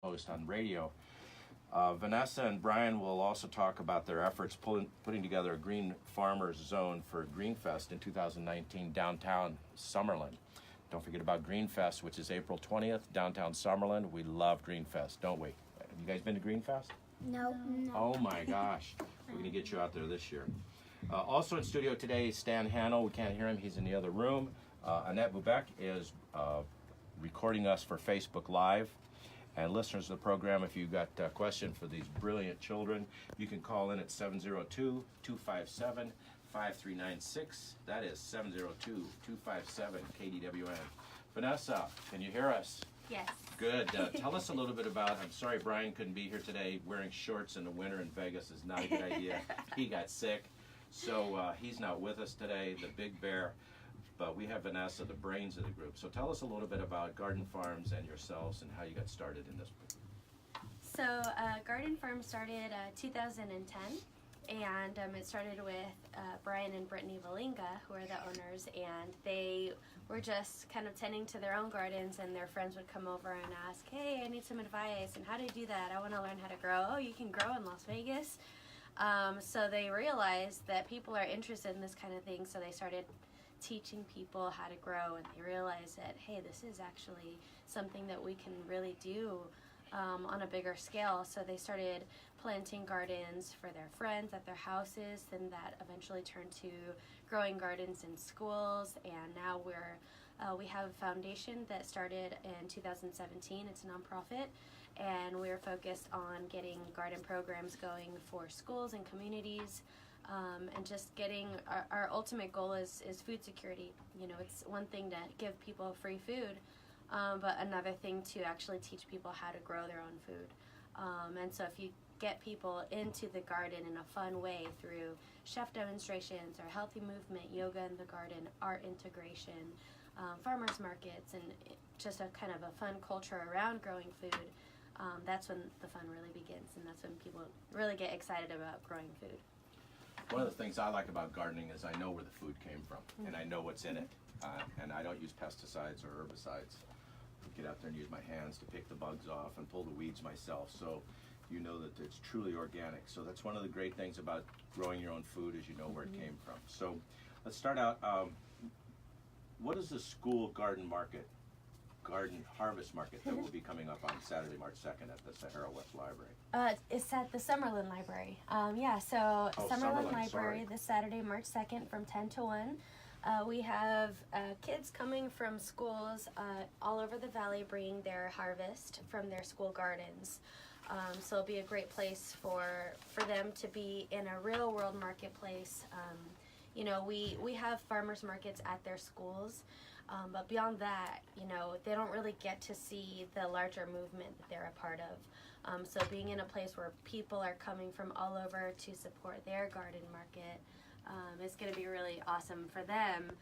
host on radio. Vanessa and Brian will also talk about their efforts putting together a Green Farmers Zone for Greenfest in 2019 downtown Summerlin. Don't forget about Greenfest, which is April 20th, downtown Summerlin. We love Greenfest, don't we? Have you guys been to Greenfest? No. Oh my gosh, we're going to get you out there this year. Also in studio today, Stan Hannell. We can't hear him, he's in the other room. Annette Bubeck is recording us for Facebook Live. And listeners of the program, if you've got a question for these brilliant children, you can call in at 702-257-5396. That is 702-257-KDWN. Vanessa, can you hear us? Yes. Good. Tell us a little bit about, I'm sorry Brian couldn't be here today. Wearing shorts in the winter in Vegas is not a good idea. He got sick, so he's not with us today, the big bear. But we have Vanessa, the brains of the group. So tell us a little bit about Garden Farms and yourselves and how you got started in this. So Garden Farm started 2010, and it started with Brian and Brittany Valinga, who are the owners, and they were just kind of tending to their own gardens, and their friends would come over and ask, hey, I need some advice, and how do you do that? I want to learn how to grow. Oh, you can grow in Las Vegas. So they realized that people are interested in this kind of thing, so they started teaching people how to grow, and they realized that, hey, this is actually something that we can really do on a bigger scale. So they started planting gardens for their friends at their houses, then that eventually turned to growing gardens in schools, and now we have a foundation that started in 2017. It's a nonprofit, and we're focused on getting garden programs going for schools and communities. And just getting our ultimate goal is food security. You know, it's one thing to give people free food, but another thing to actually teach people how to grow their own food. And so if you get people into the garden in a fun way through chef demonstrations or healthy movement, yoga in the garden, art integration, farmers markets, and just a kind of a fun culture around growing food, that's when the fun really begins, and that's when people really get excited about growing food. One of the things I like about gardening is I know where the food came from, and I know what's in it, and I don't use pesticides or herbicides. I get out there and use my hands to pick the bugs off and pull the weeds myself, so you know that it's truly organic. So that's one of the great things about growing your own food, is you know where it came from. So let's start out. What is the school garden harvest market that will be coming up on Saturday, March 2nd at the Sahara West Library? It's at the Summerlin Library. Summerlin Library this Saturday, March 2nd from 10 to 1. We have kids coming from schools all over the valley bringing their harvest from their school gardens. So it'll be a great place for them to be in a real world marketplace. You know, we have farmers markets at their schools. But beyond that, you know, they don't really get to see the larger movement that they're a part of. So being in a place where people are coming from all over to support their garden market is going to be really awesome for them,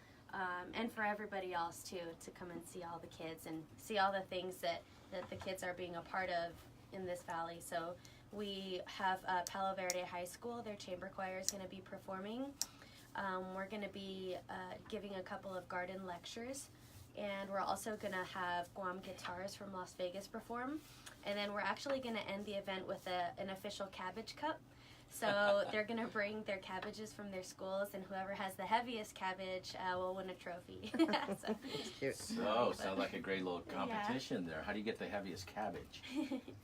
and for everybody else too, to come and see all the kids and see all the things that the kids are being a part of in this valley. So we have Palo Verde High School, their chamber choir is going to be performing. We're going to be giving a couple of garden lectures, and we're also going to have Guam Guitars from Las Vegas perform, and then we're actually going to end the event with an official cabbage cup. So they're going to bring their cabbages from their schools, and whoever has the heaviest cabbage will win a trophy. So sounds like a great little competition there. How do you get the heaviest cabbage?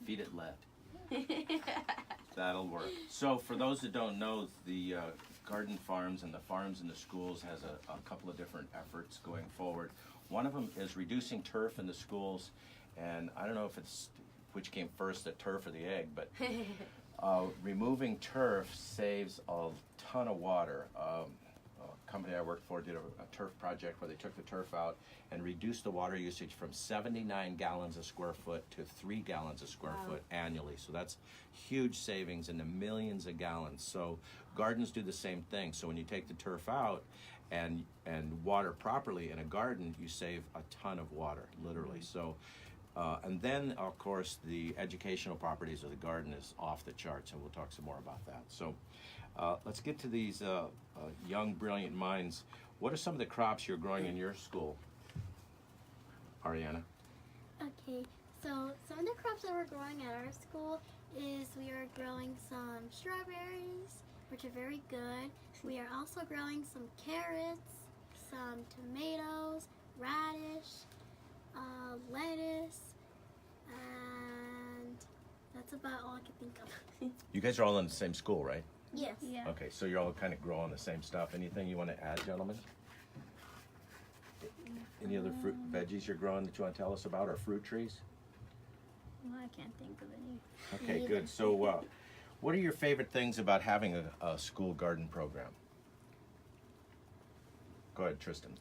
Feed it lead. That'll work. So for those that don't know, the Garden Farms and the Farms in the Schools has a couple of different efforts going forward. One of them is reducing turf in the schools, and I don't know if it's which came first, the turf or the egg, but removing turf saves a ton of water. A company I worked for did a turf project where they took the turf out and reduced the water usage from 79 gallons a square foot to 3 gallons a square foot annually. So that's huge savings in the millions of gallons. So gardens do the same thing. So when you take the turf out and water properly in a garden, you save a ton of water, literally. So and then, of course, the educational properties of the garden is off the charts, and we'll talk some more about that. So let's get to these young, brilliant minds. What are some of the crops you're growing in your school, Ariana? Okay, So some of the crops that we're growing at our school is we are growing some strawberries, which are very good. We are also growing some carrots, some tomatoes, radish, lettuce, and that's about all I can think of. You guys are all in the same school, right? Yes. Yeah. Okay, so you're all kind of growing the same stuff. Anything you want to add, gentlemen? Any other fruit, veggies you're growing that you want to tell us about, or fruit trees? Well, I can't think of any. Okay, good. So, what are your favorite things about having a school garden program? Go ahead, Tristan.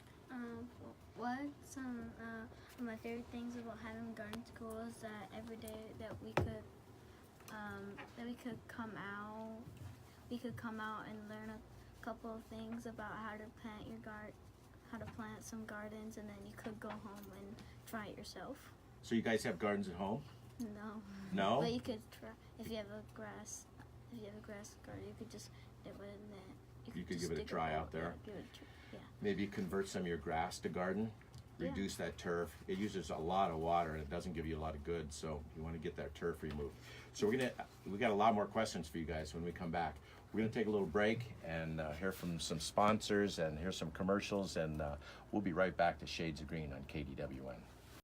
What some of my favorite things about having garden school is that every day that we could come out and learn a couple of things about how to plant your how to plant some gardens, and then you could go home and try it yourself. So you guys have gardens at home? No. No? But you could try if you have a grass garden, you could just dip it in there. You could just give it a dig try hole. out there. Yeah, give it a try. Yeah. Maybe convert some of your grass to garden, reduce that turf. It uses a lot of water and it doesn't give you a lot of good, so you want to get that turf removed. So we got a lot more questions for you guys when we come back. We're going to take a little break and hear from some sponsors and hear some commercials, and we'll be right back to Shades of Green on KDWN.